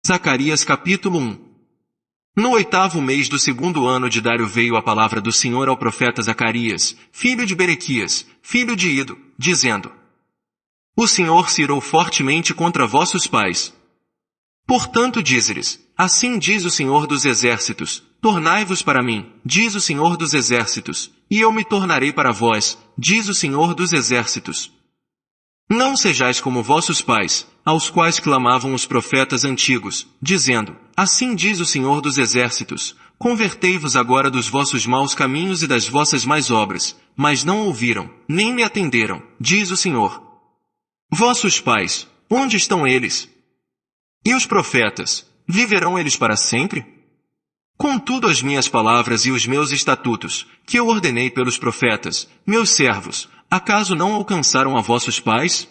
Zacarias capítulo 1. No 8º mês do 2º ano de Dário veio a palavra do Senhor ao profeta Zacarias, filho de Berequias, filho de Ido, dizendo: O Senhor se irou fortemente contra vossos pais. Portanto dize-lhes, assim diz o Senhor dos Exércitos, tornai-vos para mim, diz o Senhor dos Exércitos, e eu me tornarei para vós, diz o Senhor dos Exércitos. Não sejais como vossos pais, aos quais clamavam os profetas antigos, dizendo, assim diz o Senhor dos Exércitos, convertei-vos agora dos vossos maus caminhos e das vossas más obras, mas não ouviram, nem me atenderam, diz o Senhor. Vossos pais, onde estão eles? E os profetas, viverão eles para sempre? Contudo as minhas palavras e os meus estatutos, que eu ordenei pelos profetas, meus servos, acaso não alcançaram a vossos pais?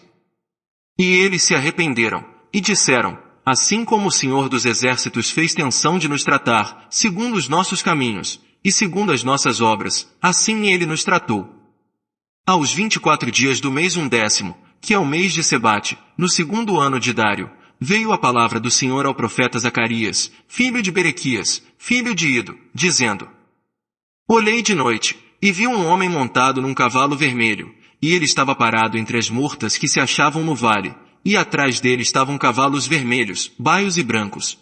E eles se arrependeram, e disseram, assim como o Senhor dos Exércitos fez tensão de nos tratar, segundo os nossos caminhos, e segundo as nossas obras, assim ele nos tratou. Aos 24 dias do mês 10º, que é o mês de Sebate, no 2º ano de Dário, veio a palavra do Senhor ao profeta Zacarias, filho de Berequias, filho de Ido, dizendo: Olhei de noite, e vi um homem montado num cavalo vermelho, e ele estava parado entre as murtas que se achavam no vale, e atrás dele estavam cavalos vermelhos, baios e brancos.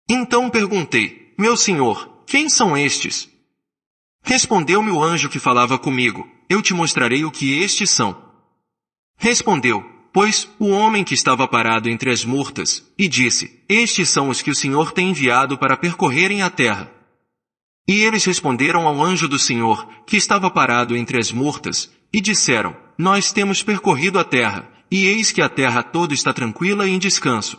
Então perguntei, meu senhor, quem são estes? Respondeu-me o anjo que falava comigo, eu te mostrarei o que estes são. Respondeu, pois, o homem que estava parado entre as murtas, e disse, estes são os que o Senhor tem enviado para percorrerem a terra. E eles responderam ao anjo do Senhor, que estava parado entre as murtas, e disseram, nós temos percorrido a terra, e eis que a terra toda está tranquila e em descanso.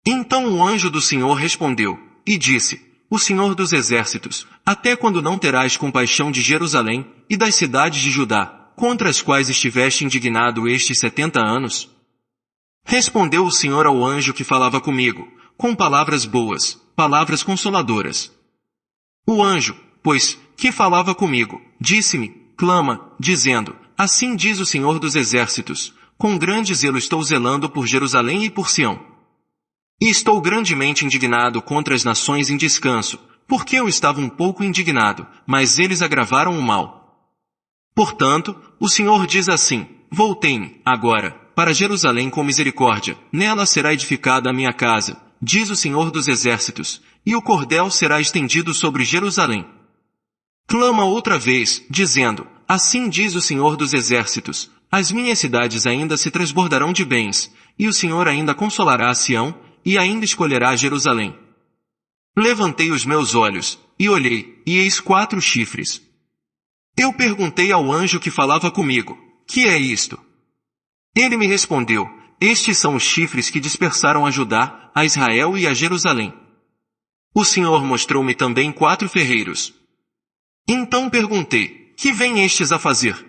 Então o anjo do Senhor respondeu, e disse, o Senhor dos Exércitos, até quando não terás compaixão de Jerusalém, e das cidades de Judá, contra as quais estiveste indignado estes 70 anos? Respondeu o Senhor ao anjo que falava comigo, com palavras boas, palavras consoladoras. O anjo, pois, que falava comigo, disse-me, clama, dizendo, assim diz o Senhor dos Exércitos, com grande zelo estou zelando por Jerusalém e por Sião. E estou grandemente indignado contra as nações em descanso, porque eu estava um pouco indignado, mas eles agravaram o mal. Portanto, o Senhor diz assim, voltei-me, agora, para Jerusalém com misericórdia, nela será edificada a minha casa, diz o Senhor dos Exércitos, e o cordel será estendido sobre Jerusalém. Clama outra vez, dizendo, assim diz o Senhor dos Exércitos, as minhas cidades ainda se transbordarão de bens, e o Senhor ainda consolará a Sião, e ainda escolherá Jerusalém. Levantei os meus olhos, e olhei, e eis 4 chifres. Eu perguntei ao anjo que falava comigo, que é isto? Ele me respondeu, estes são os chifres que dispersaram a Judá, a Israel e a Jerusalém. O Senhor mostrou-me também 4 ferreiros. Então perguntei, que vêm estes a fazer?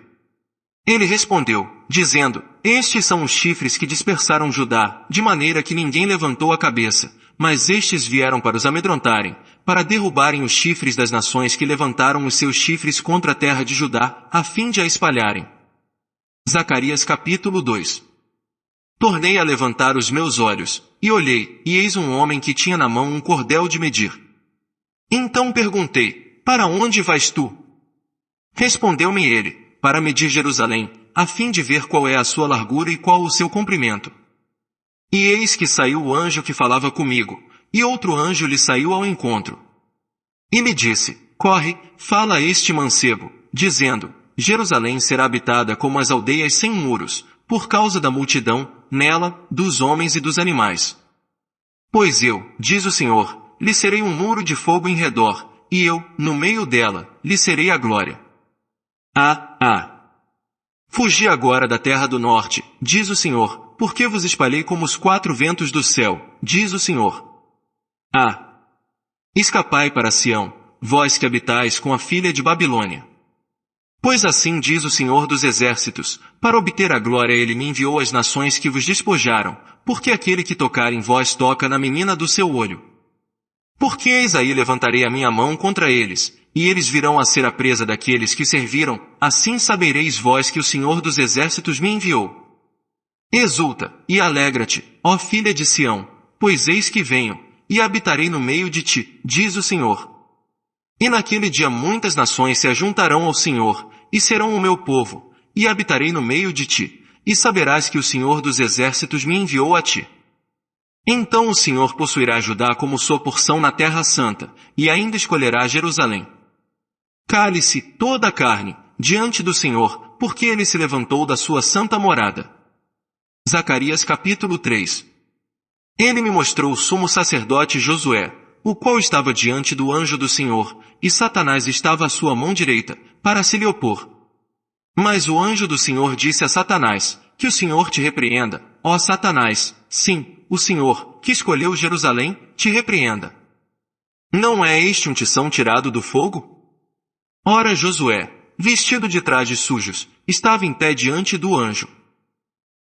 Ele respondeu, dizendo, estes são os chifres que dispersaram Judá, de maneira que ninguém levantou a cabeça, mas estes vieram para os amedrontarem, para derrubarem os chifres das nações que levantaram os seus chifres contra a terra de Judá, a fim de a espalharem. Zacarias capítulo 2. Tornei a levantar os meus olhos, e olhei, e eis um homem que tinha na mão um cordel de medir. Então perguntei, para onde vais tu? Respondeu-me ele, para medir Jerusalém, a fim de ver qual é a sua largura e qual o seu comprimento. E eis que saiu o anjo que falava comigo, e outro anjo lhe saiu ao encontro. E me disse, corre, fala a este mancebo, dizendo, Jerusalém será habitada como as aldeias sem muros, por causa da multidão, nela, dos homens e dos animais. Pois eu, diz o Senhor, lhe serei um muro de fogo em redor, e eu, no meio dela, lhe serei a glória. Fugi agora da terra do norte, diz o Senhor, porque vos espalhei como os 4 ventos do céu, diz o Senhor. Escapai para Sião, vós que habitais com a filha de Babilônia. Pois assim diz o Senhor dos Exércitos, para obter a glória ele me enviou às nações que vos despojaram, porque aquele que tocar em vós toca na menina do seu olho. Porque eis aí levantarei a minha mão contra eles, e eles virão a ser a presa daqueles que serviram, assim sabereis vós que o Senhor dos Exércitos me enviou. Exulta, e alegra-te, ó filha de Sião, pois eis que venho, e habitarei no meio de ti, diz o Senhor. E naquele dia muitas nações se ajuntarão ao Senhor, e serão o meu povo, e habitarei no meio de ti, e saberás que o Senhor dos exércitos me enviou a ti. Então o Senhor possuirá Judá como sua porção na terra santa, e ainda escolherá Jerusalém. Cale-se toda a carne, diante do Senhor, porque ele se levantou da sua santa morada. Zacarias capítulo 3. Ele me mostrou o sumo sacerdote Josué, o qual estava diante do anjo do Senhor, e Satanás estava à sua mão direita, para se lhe opor. Mas o anjo do Senhor disse a Satanás, que o Senhor te repreenda, ó Satanás, sim, o Senhor, que escolheu Jerusalém, te repreenda. Não é este um tição tirado do fogo? Ora Josué, vestido de trajes sujos, estava em pé diante do anjo.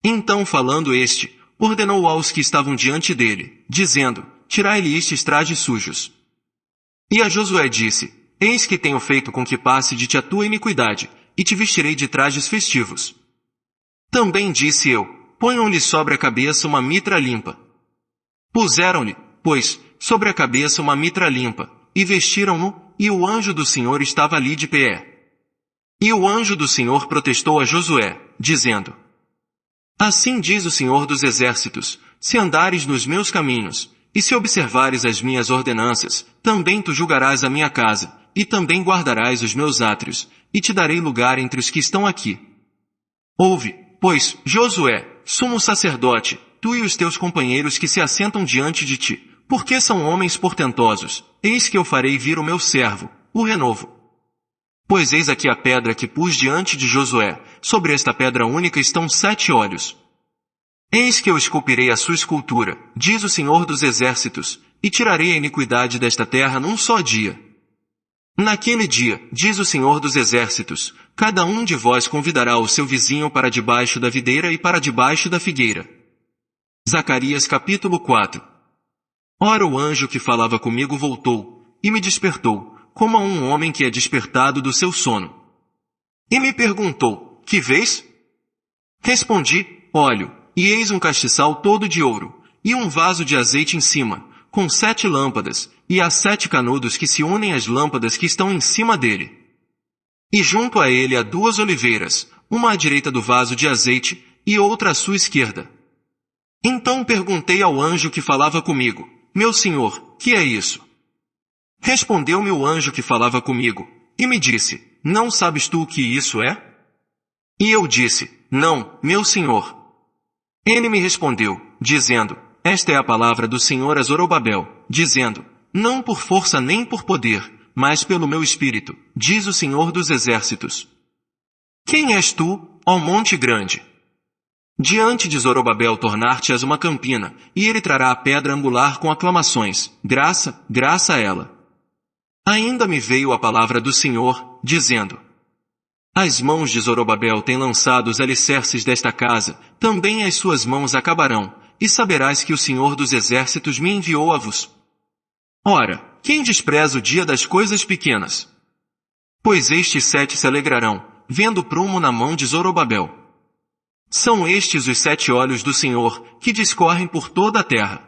Então falando este, ordenou aos que estavam diante dele, dizendo, tirai-lhe estes trajes sujos. E a Josué disse, eis que tenho feito com que passe de ti a tua iniquidade, e te vestirei de trajes festivos. Também disse eu, ponham-lhe sobre a cabeça uma mitra limpa. Puseram-lhe, pois, sobre a cabeça uma mitra limpa, e vestiram-no, e o anjo do Senhor estava ali de pé. E o anjo do Senhor protestou a Josué, dizendo, assim diz o Senhor dos exércitos, se andares nos meus caminhos, e se observares as minhas ordenanças, também tu julgarás a minha casa, e também guardarás os meus átrios, e te darei lugar entre os que estão aqui. Ouve, pois, Josué, sumo sacerdote, tu e os teus companheiros que se assentam diante de ti, porque são homens portentosos, eis que eu farei vir o meu servo, o renovo. Pois eis aqui a pedra que pus diante de Josué, sobre esta pedra única estão 7 olhos. Eis que eu esculpirei a sua escultura, diz o Senhor dos exércitos, e tirarei a iniquidade desta terra num só dia. Naquele dia, diz o Senhor dos exércitos, cada um de vós convidará o seu vizinho para debaixo da videira e para debaixo da figueira. Zacarias capítulo 4. Ora o anjo que falava comigo voltou, e me despertou, como a um homem que é despertado do seu sono. E me perguntou, que vês? Respondi, olho, e eis um castiçal todo de ouro, e um vaso de azeite em cima, com 7 lâmpadas, e há 7 canudos que se unem às lâmpadas que estão em cima dele. E junto a ele há 2 oliveiras, uma à direita do vaso de azeite, e outra à sua esquerda. Então perguntei ao anjo que falava comigo, meu senhor, que é isso? Respondeu-me o anjo que falava comigo, e me disse, não sabes tu o que isso é? E eu disse, não, meu senhor. Ele me respondeu, dizendo, esta é a palavra do Senhor a Zorobabel, dizendo, não por força nem por poder, mas pelo meu espírito, diz o Senhor dos exércitos. Quem és tu, ó monte grande? Diante de Zorobabel tornar-te-as uma campina, e ele trará a pedra angular com aclamações, graça, graça a ela. Ainda me veio a palavra do Senhor, dizendo, as mãos de Zorobabel têm lançado os alicerces desta casa, também as suas mãos acabarão, e saberás que o Senhor dos exércitos me enviou a vos. Ora, quem despreza o dia das coisas pequenas? Pois estes 7 se alegrarão, vendo o prumo na mão de Zorobabel. São estes os 7 olhos do Senhor, que discorrem por toda a terra.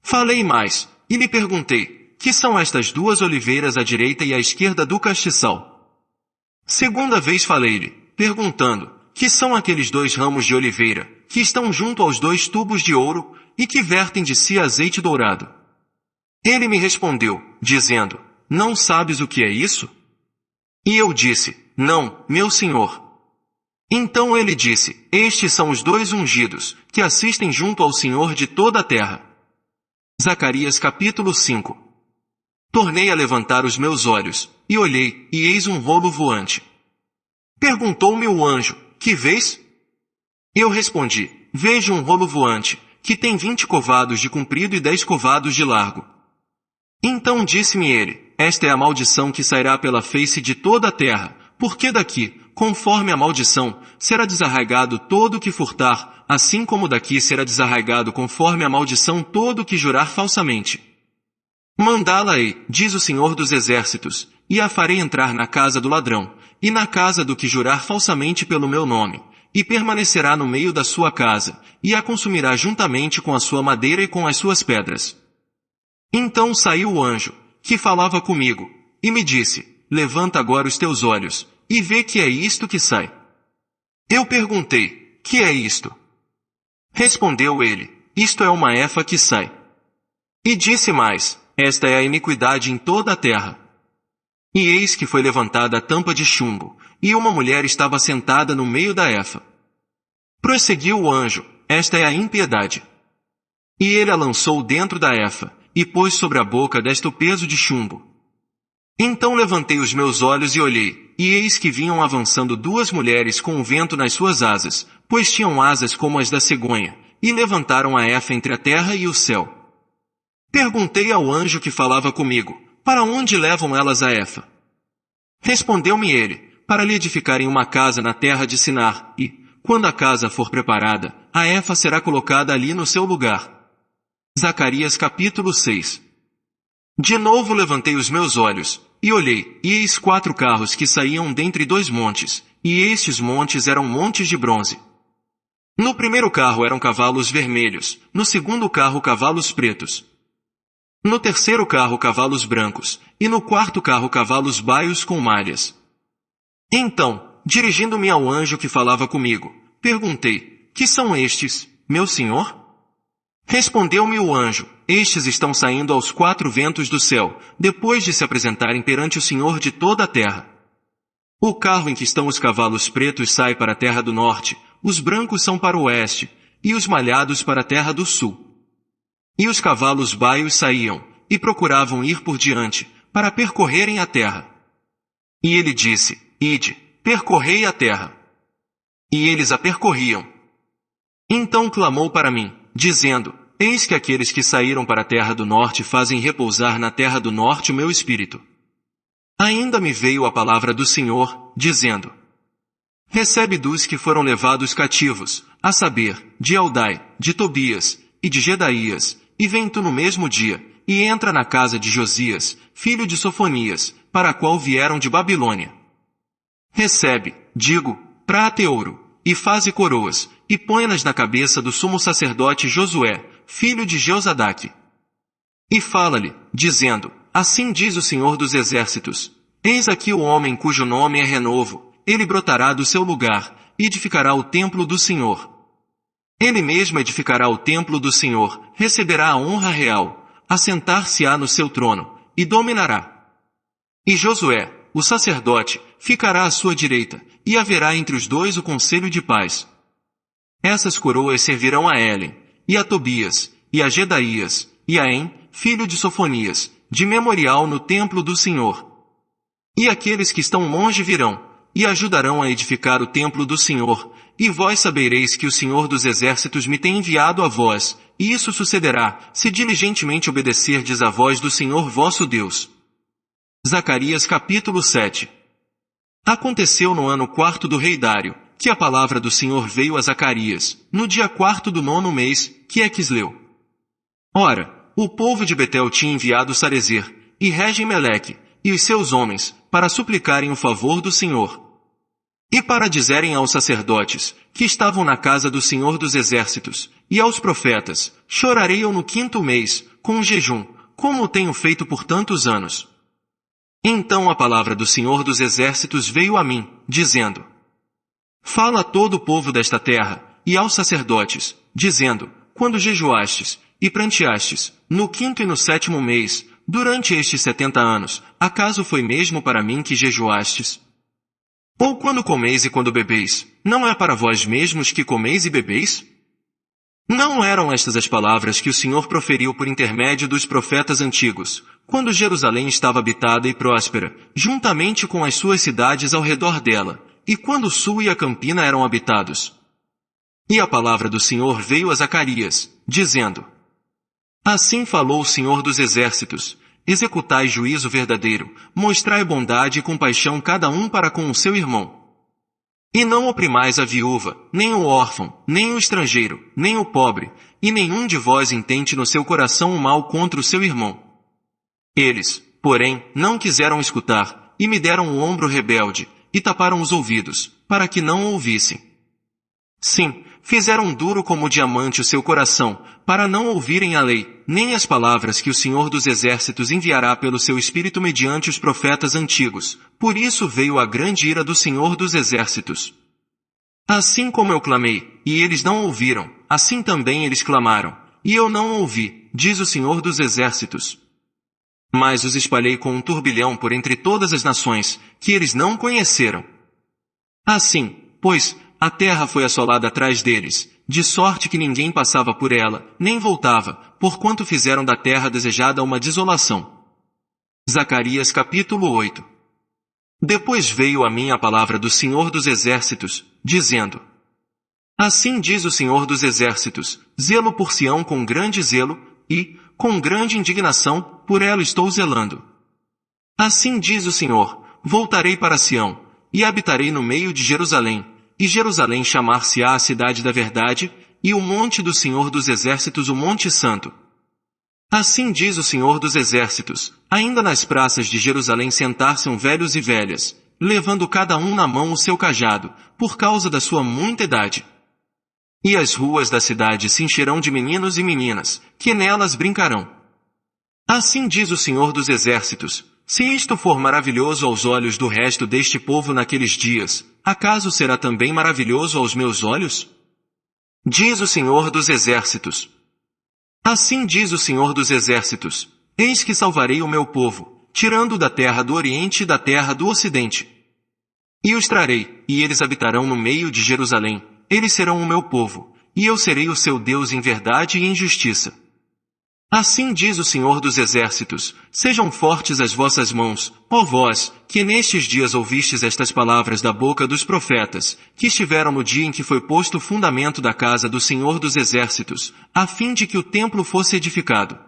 Falei mais, e lhe perguntei, que são estas 2 oliveiras à direita e à esquerda do castiçal? Segunda vez falei-lhe, perguntando, que são aqueles 2 ramos de oliveira, que estão junto aos 2 tubos de ouro, e que vertem de si azeite dourado. Ele me respondeu, dizendo, não sabes o que é isso? E eu disse, não, meu senhor. Então ele disse, estes são os 2 ungidos, que assistem junto ao Senhor de toda a terra. Zacarias capítulo 5. Tornei a levantar os meus olhos, e olhei, e eis um rolo voante. Perguntou-me o anjo, que vês? Eu respondi, vejo um rolo voante, que tem 20 covados de comprido e 10 covados de largo. Então disse-me ele, esta é a maldição que sairá pela face de toda a terra, porque daqui, conforme a maldição, será desarraigado todo o que furtar, assim como daqui será desarraigado conforme a maldição todo o que jurar falsamente. Mandá-la-ei, diz o Senhor dos exércitos, e a farei entrar na casa do ladrão, e na casa do que jurar falsamente pelo meu nome, e permanecerá no meio da sua casa, e a consumirá juntamente com a sua madeira e com as suas pedras. Então saiu o anjo, que falava comigo, e me disse, levanta agora os teus olhos, e vê que é isto que sai. Eu perguntei, que é isto? Respondeu ele, isto é uma efa que sai. E disse mais, esta é a iniquidade em toda a terra. E eis que foi levantada a tampa de chumbo, e uma mulher estava sentada no meio da efa. Prosseguiu o anjo, esta é a impiedade. E ele a lançou dentro da efa, e pôs sobre a boca desta o peso de chumbo. Então levantei os meus olhos e olhei, e eis que vinham avançando duas mulheres com o vento nas suas asas, pois tinham asas como as da cegonha, e levantaram a efa entre a terra e o céu. Perguntei ao anjo que falava comigo, para onde levam elas a efa? Respondeu-me ele, para lhe edificarem uma casa na terra de Sinar, e, quando a casa for preparada, a efa será colocada ali no seu lugar. Zacarias capítulo 6. De novo levantei os meus olhos, e olhei, e eis 4 carros que saíam dentre 2 montes, e estes montes eram montes de bronze. No primeiro carro eram cavalos vermelhos, no segundo carro cavalos pretos. No terceiro carro cavalos brancos, e no quarto carro cavalos baios com malhas. Então, dirigindo-me ao anjo que falava comigo, perguntei, que são estes, meu senhor? Respondeu-me o anjo, estes estão saindo aos 4 ventos do céu, depois de se apresentarem perante o Senhor de toda a terra. O carro em que estão os cavalos pretos sai para a terra do norte, os brancos são para o oeste, e os malhados para a terra do sul. E os cavalos baios saíam, e procuravam ir por diante, para percorrerem a terra. E ele disse, ide, percorrei a terra. E eles a percorriam. Então clamou para mim, dizendo, eis que aqueles que saíram para a terra do norte fazem repousar na terra do norte o meu espírito. Ainda me veio a palavra do Senhor, dizendo, recebe dos que foram levados cativos, a saber, de Eldai, de Tobias, e de Gedaías, e vem tu no mesmo dia, e entra na casa de Josias, filho de Sofonias, para a qual vieram de Babilônia. Recebe, digo, prata e ouro, e faze coroas, e põe-nas na cabeça do sumo sacerdote Josué, filho de Jeozadaque. E fala-lhe, dizendo, assim diz o Senhor dos Exércitos, eis aqui o homem cujo nome é Renovo, ele brotará do seu lugar, e edificará o templo do Senhor. Ele mesmo edificará o templo do Senhor, receberá a honra real, assentar-se-á no seu trono, e dominará. E Josué, o sacerdote, ficará à sua direita, e haverá entre os dois o conselho de paz. Essas coroas servirão a Helen, e a Tobias, e a Gedaías, e a En, filho de Sofonias, de memorial no templo do Senhor. E aqueles que estão longe virão, e ajudarão a edificar o templo do Senhor, e vós sabereis que o Senhor dos Exércitos me tem enviado a vós, e isso sucederá, se diligentemente obedecerdes à voz do Senhor vosso Deus. Zacarias capítulo 7. Aconteceu no ano 4º do rei Dário, que a palavra do Senhor veio a Zacarias, no dia 4º do 9º mês, que é Quisleu. Ora, o povo de Betel tinha enviado Sarezer, e Regem-Meleque, e os seus homens, para suplicarem o favor do Senhor. E para dizerem aos sacerdotes, que estavam na casa do Senhor dos Exércitos, e aos profetas, chorarei eu no 5º mês, com jejum, como o tenho feito por tantos anos. Então a palavra do Senhor dos Exércitos veio a mim, dizendo, fala a todo o povo desta terra, e aos sacerdotes, dizendo, quando jejuastes, e pranteastes, no 5º e no 7º mês, durante estes 70 anos, acaso foi mesmo para mim que jejuastes? Ou quando comeis e quando bebeis, não é para vós mesmos que comeis e bebeis? Não eram estas as palavras que o Senhor proferiu por intermédio dos profetas antigos, quando Jerusalém estava habitada e próspera, juntamente com as suas cidades ao redor dela, e quando o sul e a campina eram habitados. E a palavra do Senhor veio a Zacarias, dizendo, assim falou o Senhor dos Exércitos, executai juízo verdadeiro, mostrai bondade e compaixão cada um para com o seu irmão. E não oprimais a viúva, nem o órfão, nem o estrangeiro, nem o pobre, e nenhum de vós intente no seu coração o mal contra o seu irmão. Eles, porém, não quiseram escutar, e me deram o ombro rebelde, e taparam os ouvidos, para que não ouvissem. Sim, fizeram duro como diamante o seu coração, para não ouvirem a lei, nem as palavras que o Senhor dos Exércitos enviará pelo seu Espírito mediante os profetas antigos. Por isso veio a grande ira do Senhor dos Exércitos. Assim como eu clamei, e eles não ouviram, assim também eles clamaram, e eu não ouvi, diz o Senhor dos Exércitos. Mas os espalhei com um turbilhão por entre todas as nações, que eles não conheceram. Assim, pois, a terra foi assolada atrás deles, de sorte que ninguém passava por ela, nem voltava, porquanto fizeram da terra desejada uma desolação. Zacarias capítulo 8. Depois veio a mim a palavra do Senhor dos Exércitos, dizendo: Assim diz o Senhor dos Exércitos, zelo por Sião com grande zelo, e, com grande indignação, por ela estou zelando. Assim diz o Senhor, voltarei para Sião, e habitarei no meio de Jerusalém, e Jerusalém chamar-se-á a cidade da verdade, e o monte do Senhor dos Exércitos o monte santo. Assim diz o Senhor dos Exércitos, ainda nas praças de Jerusalém sentar-se velhos e velhas, levando cada um na mão o seu cajado, por causa da sua muita idade. E as ruas da cidade se encherão de meninos e meninas, que nelas brincarão. Assim diz o Senhor dos Exércitos, se isto for maravilhoso aos olhos do resto deste povo naqueles dias, acaso será também maravilhoso aos meus olhos? Diz o Senhor dos Exércitos. Assim diz o Senhor dos Exércitos, eis que salvarei o meu povo, tirando da terra do Oriente e da terra do Ocidente. E os trarei, e eles habitarão no meio de Jerusalém, eles serão o meu povo, e eu serei o seu Deus em verdade e em justiça. Assim diz o Senhor dos Exércitos, sejam fortes as vossas mãos, ó vós, que nestes dias ouvistes estas palavras da boca dos profetas, que estiveram no dia em que foi posto o fundamento da casa do Senhor dos Exércitos, a fim de que o templo fosse edificado.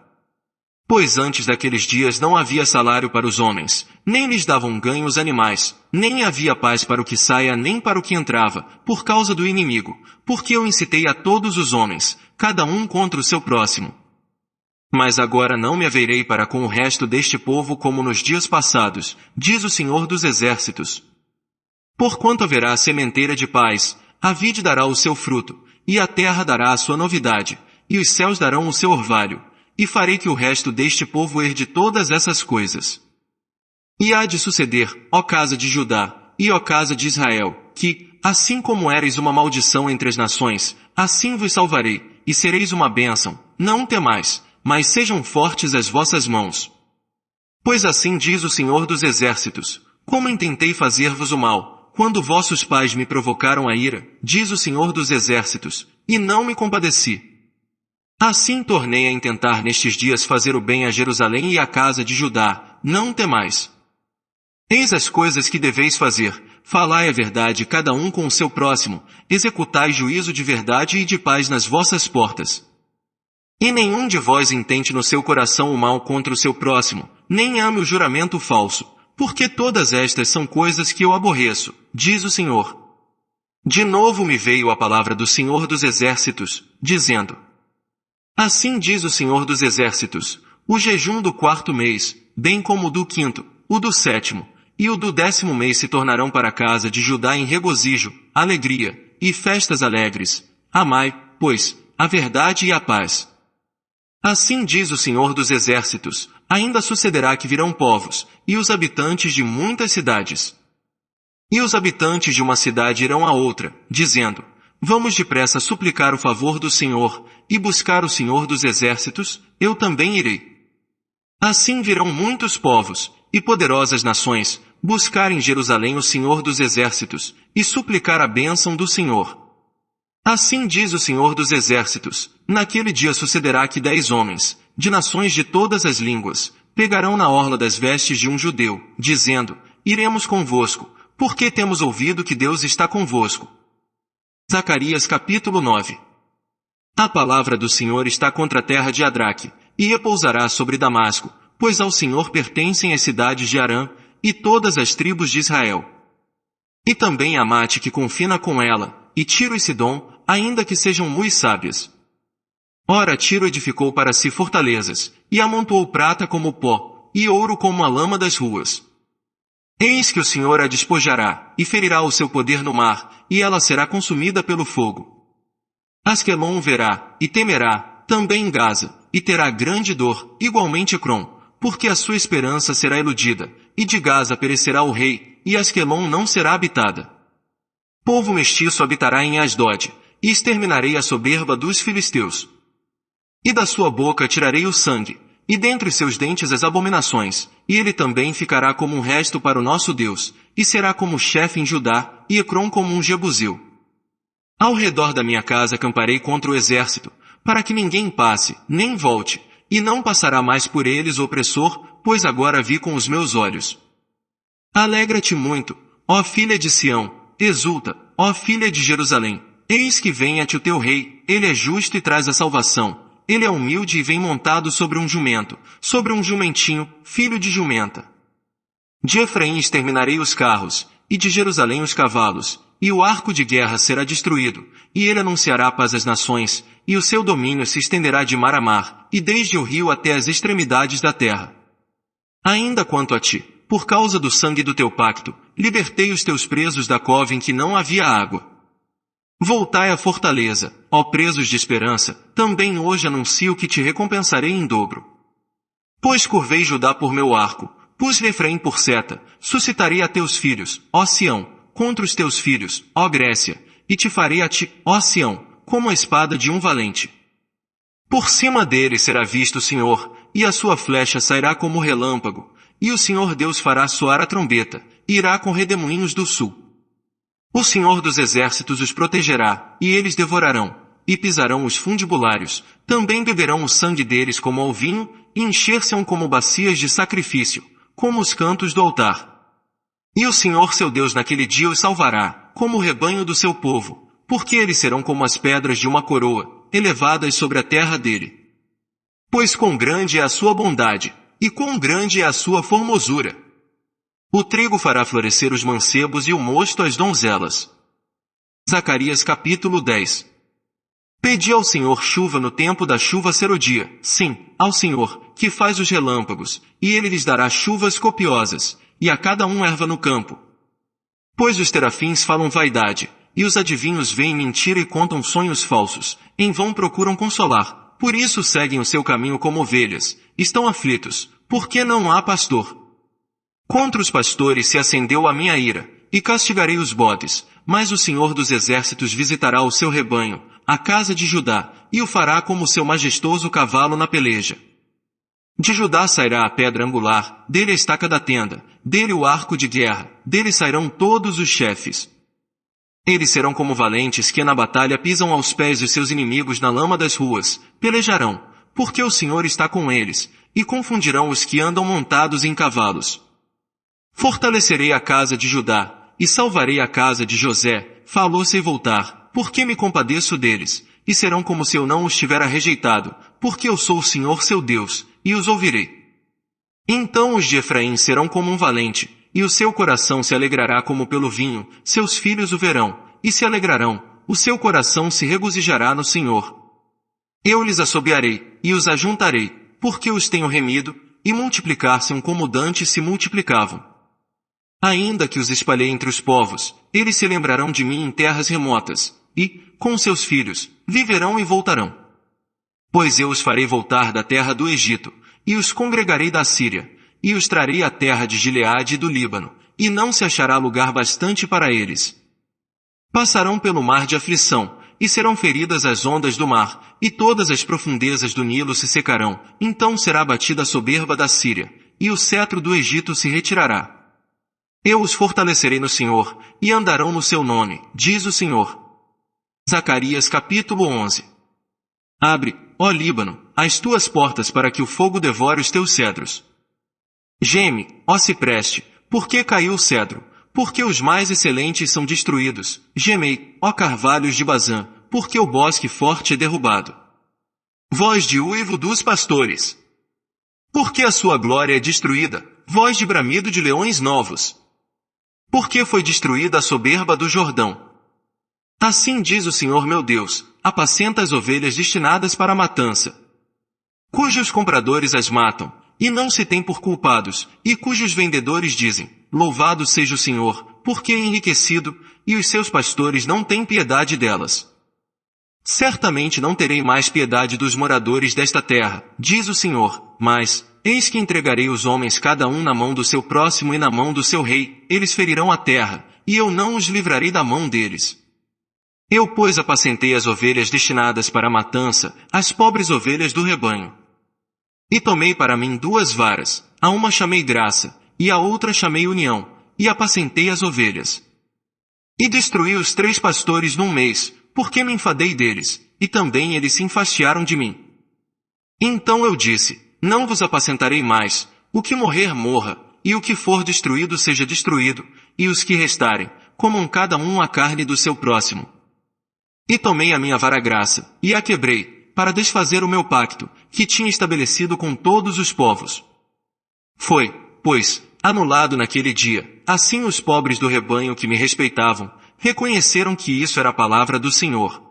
Pois antes daqueles dias não havia salário para os homens, nem lhes davam ganho os animais, nem havia paz para o que saia nem para o que entrava, por causa do inimigo, porque eu incitei a todos os homens, cada um contra o seu próximo. Mas agora não me haverei para com o resto deste povo como nos dias passados, diz o Senhor dos Exércitos. Porquanto haverá sementeira de paz, a vide dará o seu fruto, e a terra dará a sua novidade, e os céus darão o seu orvalho, e farei que o resto deste povo herde todas essas coisas. E há de suceder, ó casa de Judá, e ó casa de Israel, que, assim como ereis uma maldição entre as nações, assim vos salvarei, e sereis uma bênção, não temais, mas sejam fortes as vossas mãos. Pois assim diz o Senhor dos Exércitos, como intentei fazer-vos o mal, quando vossos pais me provocaram a ira, diz o Senhor dos Exércitos, e não me compadeci. Assim tornei a intentar nestes dias fazer o bem a Jerusalém e à casa de Judá, não temais. Eis as coisas que deveis fazer, falai a verdade cada um com o seu próximo, executai juízo de verdade e de paz nas vossas portas. E nenhum de vós intente no seu coração o mal contra o seu próximo, nem ame o juramento falso, porque todas estas são coisas que eu aborreço, diz o Senhor. De novo me veio a palavra do Senhor dos Exércitos, dizendo: Assim diz o Senhor dos Exércitos, o jejum do 4º mês, bem como o do 5º, o do 7º, e o do 10º mês se tornarão para a casa de Judá em regozijo, alegria, e festas alegres. Amai, pois, a verdade e a paz. Assim diz o Senhor dos Exércitos, ainda sucederá que virão povos, e os habitantes de muitas cidades. E os habitantes de uma cidade irão a outra, dizendo: Vamos depressa suplicar o favor do Senhor, e buscar o Senhor dos Exércitos, eu também irei. Assim virão muitos povos, e poderosas nações, buscar em Jerusalém o Senhor dos Exércitos, e suplicar a bênção do Senhor. Assim diz o Senhor dos Exércitos, naquele dia sucederá que 10 homens, de nações de todas as línguas, pegarão na orla das vestes de um judeu, dizendo: Iremos convosco, porque temos ouvido que Deus está convosco. Zacarias capítulo 9. A palavra do Senhor está contra a terra de Adraque, e repousará sobre Damasco, pois ao Senhor pertencem as cidades de Arã, e todas as tribos de Israel. E também Amate que confina com ela, e Tiro e Sidom, ainda que sejam muito sábias. Ora Tiro edificou para si fortalezas, e amontoou prata como pó, e ouro como a lama das ruas. Eis que o Senhor a despojará, e ferirá o seu poder no mar, e ela será consumida pelo fogo. Asquelon verá, e temerá, também Gaza, e terá grande dor, igualmente Ecrom, porque a sua esperança será iludida, e de Gaza perecerá o rei, e Asquelon não será habitada. Povo mestiço habitará em Asdod, e exterminarei a soberba dos filisteus. E da sua boca tirarei o sangue, e dentre seus dentes as abominações, e ele também ficará como um resto para o nosso Deus, e será como chefe em Judá, e Ecrom como um jebuseu. Ao redor da minha casa acamparei contra o exército, para que ninguém passe, nem volte, e não passará mais por eles o opressor, pois agora vi com os meus olhos. Alegra-te muito, ó filha de Sião, exulta, ó filha de Jerusalém, eis que vem-te o teu rei, ele é justo e traz a salvação. Ele é humilde e vem montado sobre um jumento, sobre um jumentinho, filho de jumenta. De Efraim exterminarei os carros, e de Jerusalém os cavalos, e o arco de guerra será destruído, e ele anunciará paz às nações, e o seu domínio se estenderá de mar a mar, e desde o rio até as extremidades da terra. Ainda quanto a ti, por causa do sangue do teu pacto, libertei os teus presos da cova em que não havia água. Voltai à fortaleza, ó presos de esperança, também hoje anuncio que te recompensarei em dobro. Pois curvei Judá por meu arco, pus-lhe Efraim por seta, suscitarei a teus filhos, ó Sião, contra os teus filhos, ó Grécia, e te farei a ti, ó Sião, como a espada de um valente. Por cima dele será visto o Senhor, e a sua flecha sairá como relâmpago, e o Senhor Deus fará soar a trombeta, e irá com redemoinhos do sul. O Senhor dos exércitos os protegerá, e eles devorarão, e pisarão os fundibulários, também beberão o sangue deles como ao vinho, e encher-se-ão como bacias de sacrifício, como os cantos do altar. E o Senhor seu Deus naquele dia os salvará, como o rebanho do seu povo, porque eles serão como as pedras de uma coroa, elevadas sobre a terra dele. Pois quão grande é a sua bondade, e quão grande é a sua formosura! O trigo fará florescer os mancebos e o mosto as donzelas. Zacarias capítulo 10. Pedi ao Senhor chuva no tempo da chuva serodia, sim, ao Senhor, que faz os relâmpagos, e ele lhes dará chuvas copiosas, e a cada um erva no campo. Pois os terafins falam vaidade, e os adivinhos veem mentira e contam sonhos falsos, em vão procuram consolar, por isso seguem o seu caminho como ovelhas, estão aflitos, porque não há pastor. Contra os pastores se acendeu a minha ira, e castigarei os bodes, mas o Senhor dos exércitos visitará o seu rebanho, a casa de Judá, e o fará como seu majestoso cavalo na peleja. De Judá sairá a pedra angular, dele a estaca da tenda, dele o arco de guerra, dele sairão todos os chefes. Eles serão como valentes que na batalha pisam aos pés de seus inimigos na lama das ruas, pelejarão, porque o Senhor está com eles, e confundirão os que andam montados em cavalos. Fortalecerei a casa de Judá, e salvarei a casa de José, falou-se voltar, porque me compadeço deles, e serão como se eu não os tivera rejeitado, porque eu sou o Senhor seu Deus, e os ouvirei. Então os de Efraim serão como um valente, e o seu coração se alegrará como pelo vinho, seus filhos o verão, e se alegrarão, o seu coração se regozijará no Senhor. Eu lhes assobiarei, e os ajuntarei, porque os tenho remido, e multiplicar-se-ão como dantes se multiplicavam. Ainda que os espalhei entre os povos, eles se lembrarão de mim em terras remotas, e, com seus filhos, viverão e voltarão. Pois eu os farei voltar da terra do Egito, e os congregarei da Síria, e os trarei à terra de Gileade e do Líbano, e não se achará lugar bastante para eles. Passarão pelo mar de aflição, e serão feridas as ondas do mar, e todas as profundezas do Nilo se secarão, então será abatida a soberba da Síria, e o cetro do Egito se retirará. Eu os fortalecerei no Senhor, e andarão no seu nome, diz o Senhor. Zacarias capítulo 11. Abre, ó Líbano, as tuas portas para que o fogo devore os teus cedros. Geme, ó cipreste, porque caiu o cedro, porque os mais excelentes são destruídos. Gemei, ó carvalhos de Bazã, porque o bosque forte é derrubado. Voz de uivo dos pastores. Porque a sua glória é destruída, voz de bramido de leões novos. Porque foi destruída a soberba do Jordão. Assim diz o Senhor meu Deus, apacenta as ovelhas destinadas para a matança, cujos compradores as matam, e não se têm por culpados, e cujos vendedores dizem, louvado seja o Senhor, porque é enriquecido, e os seus pastores não têm piedade delas. Certamente não terei mais piedade dos moradores desta terra, diz o Senhor, mas, eis que entregarei os homens cada um na mão do seu próximo e na mão do seu rei, eles ferirão a terra, e eu não os livrarei da mão deles. Eu, pois, apacentei as ovelhas destinadas para a matança, as pobres ovelhas do rebanho. E tomei para mim 2 varas, a uma chamei graça, e a outra chamei união, e apacentei as ovelhas. E destruí os 3 pastores num mês, porque me enfadei deles, e também eles se enfastiaram de mim. Então eu disse, não vos apacentarei mais, o que morrer morra, e o que for destruído seja destruído, e os que restarem, comam cada um a carne do seu próximo. E tomei a minha vara graça, e a quebrei, para desfazer o meu pacto, que tinha estabelecido com todos os povos. Foi, pois, anulado naquele dia, assim os pobres do rebanho que me respeitavam, reconheceram que isso era a palavra do Senhor.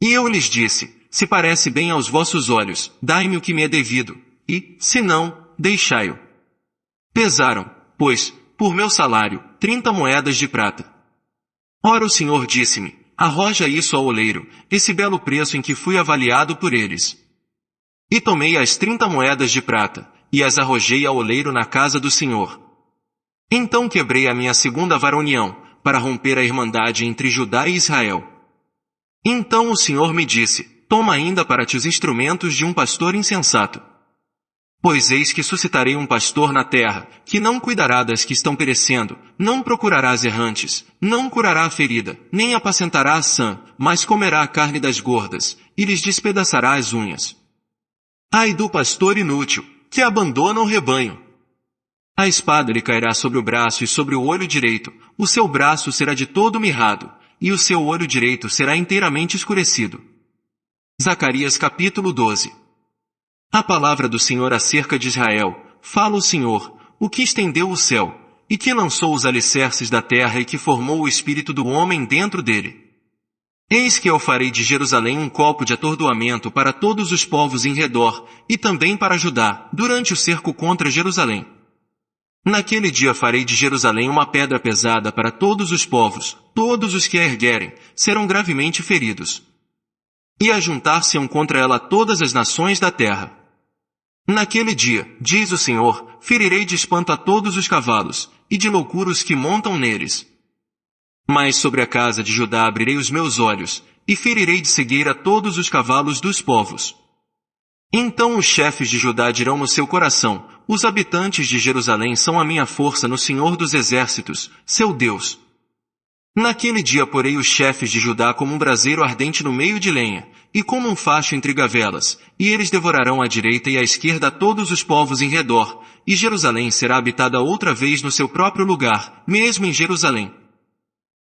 E eu lhes disse, se parece bem aos vossos olhos, dai-me o que me é devido, e, se não, deixai-o. Pesaram, pois, por meu salário, 30 moedas de prata. Ora o Senhor disse-me, arroja isso ao oleiro, esse belo preço em que fui avaliado por eles. E tomei as 30 moedas de prata, e as arrojei ao oleiro na casa do Senhor. Então quebrei a minha segunda vara união, para romper a irmandade entre Judá e Israel. Então o Senhor me disse, toma ainda para ti os instrumentos de um pastor insensato. Pois eis que suscitarei um pastor na terra, que não cuidará das que estão perecendo, não procurará as errantes, não curará a ferida, nem apacentará a sã, mas comerá a carne das gordas, e lhes despedaçará as unhas. Ai do pastor inútil, que abandona o rebanho! A espada lhe cairá sobre o braço e sobre o olho direito, o seu braço será de todo mirrado, e o seu olho direito será inteiramente escurecido. Zacarias capítulo 12. A palavra do Senhor acerca de Israel, fala o Senhor, o que estendeu o céu, e que lançou os alicerces da terra e que formou o espírito do homem dentro dele. Eis que eu farei de Jerusalém um copo de atordoamento para todos os povos em redor, e também para Judá, durante o cerco contra Jerusalém. Naquele dia farei de Jerusalém uma pedra pesada para todos os povos, todos os que a erguerem, serão gravemente feridos. E ajuntar-se-ão contra ela todas as nações da terra. Naquele dia, diz o Senhor, ferirei de espanto a todos os cavalos, e de loucura os que montam neles. Mas sobre a casa de Judá abrirei os meus olhos, e ferirei de cegueira todos os cavalos dos povos. Então os chefes de Judá dirão no seu coração, os habitantes de Jerusalém são a minha força no Senhor dos Exércitos, seu Deus. Naquele dia porei os chefes de Judá como um braseiro ardente no meio de lenha, e como um facho entre gavelas, e eles devorarão à direita e à esquerda todos os povos em redor, e Jerusalém será habitada outra vez no seu próprio lugar, mesmo em Jerusalém.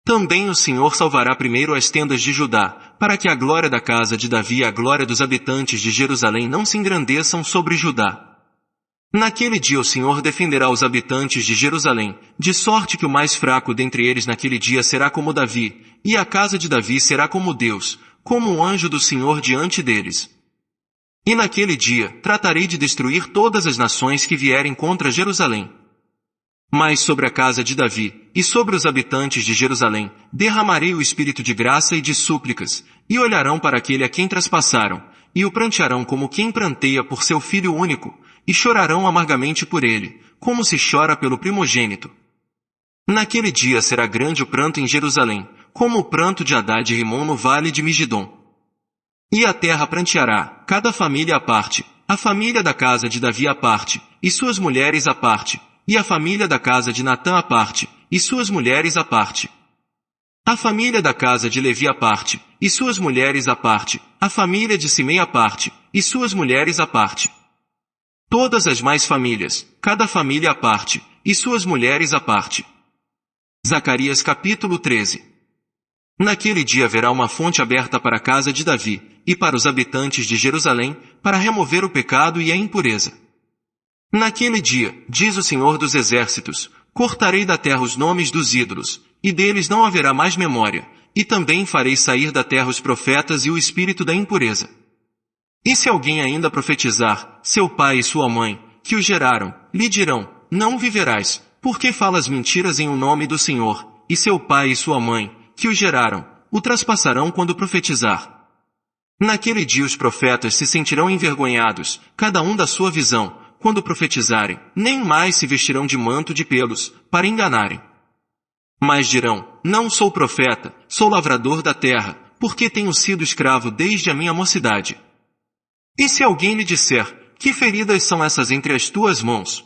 Também o Senhor salvará primeiro as tendas de Judá, para que a glória da casa de Davi e a glória dos habitantes de Jerusalém não se engrandeçam sobre Judá. Naquele dia o Senhor defenderá os habitantes de Jerusalém, de sorte que o mais fraco dentre eles naquele dia será como Davi, e a casa de Davi será como Deus, como um anjo do Senhor diante deles. E naquele dia tratarei de destruir todas as nações que vierem contra Jerusalém. Mas sobre a casa de Davi, e sobre os habitantes de Jerusalém, derramarei o espírito de graça e de súplicas, e olharão para aquele a quem traspassaram, e o prantearão como quem pranteia por seu filho único, e chorarão amargamente por ele, como se chora pelo primogênito. Naquele dia será grande o pranto em Jerusalém, como o pranto de Hadad e Rimon no vale de Migidom. E a terra pranteará, cada família à parte, a família da casa de Davi à parte, e suas mulheres à parte, e a família da casa de Natã à parte, e suas mulheres à parte. A família da casa de Levi à parte, e suas mulheres à parte, a família de Simei à parte, e suas mulheres à parte. Todas as mais famílias, cada família à parte, e suas mulheres à parte. Zacarias capítulo 13. Naquele dia haverá uma fonte aberta para a casa de Davi, e para os habitantes de Jerusalém, para remover o pecado e a impureza. Naquele dia, diz o Senhor dos Exércitos, cortarei da terra os nomes dos ídolos, e deles não haverá mais memória, e também farei sair da terra os profetas e o espírito da impureza. E se alguém ainda profetizar, seu pai e sua mãe, que o geraram, lhe dirão, não viverás, por que falas mentiras em o nome do Senhor, e seu pai e sua mãe, que o geraram, o traspassarão quando profetizar? Naquele dia os profetas se sentirão envergonhados, cada um da sua visão, quando profetizarem, nem mais se vestirão de manto de pelos, para enganarem. Mas dirão, não sou profeta, sou lavrador da terra, porque tenho sido escravo desde a minha mocidade. E se alguém lhe disser, que feridas são essas entre as tuas mãos?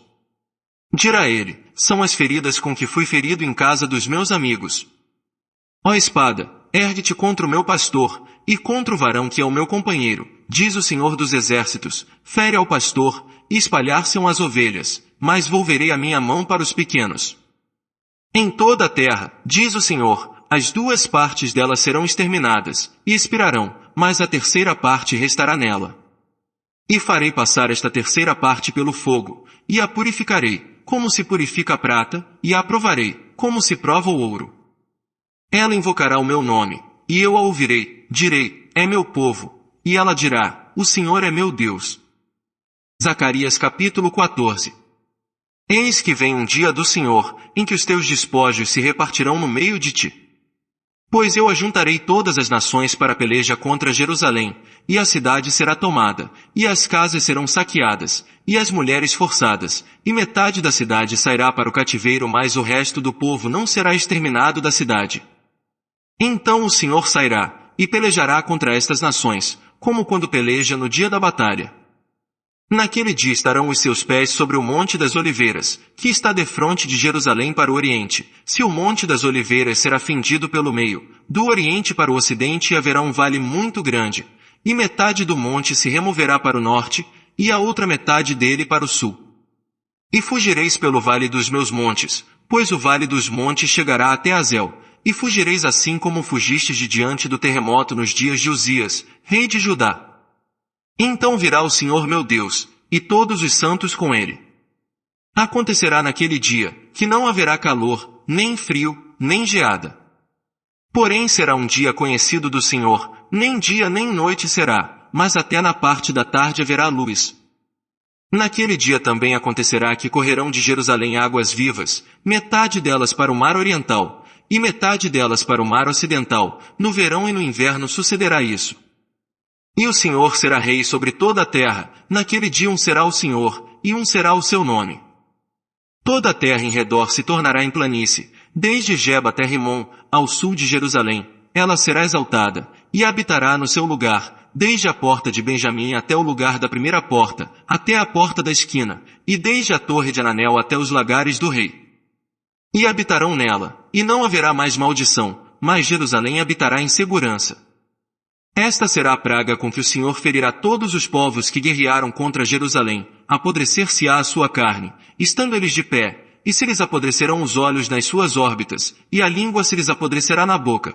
Dirá ele, são as feridas com que fui ferido em casa dos meus amigos. Ó espada, ergue-te contra o meu pastor, e contra o varão que é o meu companheiro, diz o Senhor dos Exércitos, fere ao pastor, e espalhar-se-ão as ovelhas, mas volverei a minha mão para os pequenos. Em toda a terra, diz o Senhor, as 2 partes dela serão exterminadas, e expirarão, mas a 3ª parte restará nela. E farei passar esta 3ª parte pelo fogo, e a purificarei, como se purifica a prata, e a provarei, como se prova o ouro. Ela invocará o meu nome, e eu a ouvirei, direi, é meu povo, e ela dirá, o Senhor é meu Deus. Zacarias capítulo 14. Eis que vem um dia do Senhor, em que os teus despojos se repartirão no meio de ti. Pois eu ajuntarei todas as nações para a peleja contra Jerusalém, e a cidade será tomada, e as casas serão saqueadas, e as mulheres forçadas, e metade da cidade sairá para o cativeiro, mas o resto do povo não será exterminado da cidade. Então o Senhor sairá, e pelejará contra estas nações, como quando peleja no dia da batalha. Naquele dia estarão os seus pés sobre o Monte das Oliveiras, que está defronte de Jerusalém para o Oriente. Se o Monte das Oliveiras será fendido pelo meio, do Oriente para o Ocidente haverá um vale muito grande, e metade do monte se removerá para o norte, e a outra metade dele para o sul. E fugireis pelo vale dos meus montes, pois o vale dos montes chegará até Azel, e fugireis assim como fugistes de diante do terremoto nos dias de Uzias, rei de Judá. Então virá o Senhor meu Deus, e todos os santos com ele. Acontecerá naquele dia, que não haverá calor, nem frio, nem geada. Porém será um dia conhecido do Senhor, nem dia nem noite será, mas até na parte da tarde haverá luz. Naquele dia também acontecerá que correrão de Jerusalém águas vivas, metade delas para o mar oriental, e metade delas para o mar ocidental, no verão e no inverno sucederá isso. E o Senhor será rei sobre toda a terra, naquele dia um será o Senhor, e um será o seu nome. Toda a terra em redor se tornará em planície, desde Geba até Rimon, ao sul de Jerusalém, ela será exaltada, e habitará no seu lugar, desde a porta de Benjamim até o lugar da primeira porta, até a porta da esquina, e desde a torre de Ananel até os lagares do rei. E habitarão nela, e não haverá mais maldição, mas Jerusalém habitará em segurança. Esta será a praga com que o Senhor ferirá todos os povos que guerrearam contra Jerusalém, apodrecer-se-á a sua carne, estando eles de pé, e se lhes apodrecerão os olhos nas suas órbitas, e a língua se lhes apodrecerá na boca.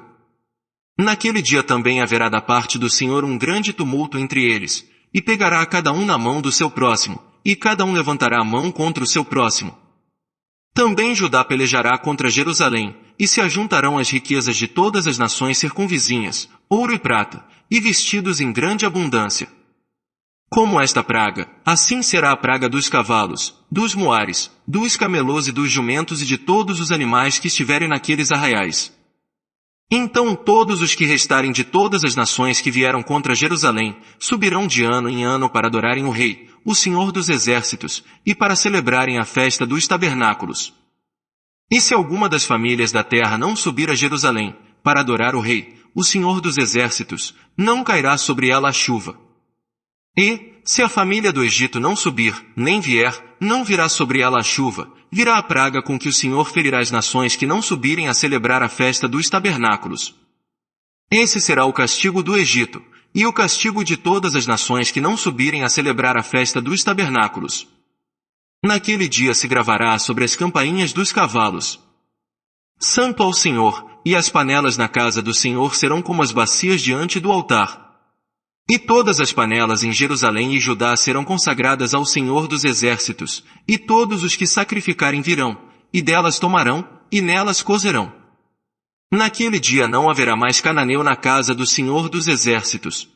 Naquele dia também haverá da parte do Senhor um grande tumulto entre eles, e pegará a cada um na mão do seu próximo, e cada um levantará a mão contra o seu próximo. Também Judá pelejará contra Jerusalém, e se ajuntarão as riquezas de todas as nações circunvizinhas, ouro e prata, e vestidos em grande abundância. Como esta praga, assim será a praga dos cavalos, dos moares, dos camelôs e dos jumentos e de todos os animais que estiverem naqueles arraiais. Então todos os que restarem de todas as nações que vieram contra Jerusalém, subirão de ano em ano para adorarem o Rei, o Senhor dos Exércitos, e para celebrarem a festa dos tabernáculos. E se alguma das famílias da terra não subir a Jerusalém, para adorar o Rei, o Senhor dos Exércitos, não cairá sobre ela a chuva. E, se a família do Egito não subir, nem vier, não virá sobre ela a chuva, virá a praga com que o Senhor ferirá as nações que não subirem a celebrar a festa dos tabernáculos. Esse será o castigo do Egito, e o castigo de todas as nações que não subirem a celebrar a festa dos tabernáculos. Naquele dia se gravará sobre as campainhas dos cavalos: Santo ao Senhor, e as panelas na casa do Senhor serão como as bacias diante do altar. E todas as panelas em Jerusalém e Judá serão consagradas ao Senhor dos Exércitos, e todos os que sacrificarem virão, e delas tomarão, e nelas cozerão. Naquele dia não haverá mais cananeu na casa do Senhor dos Exércitos.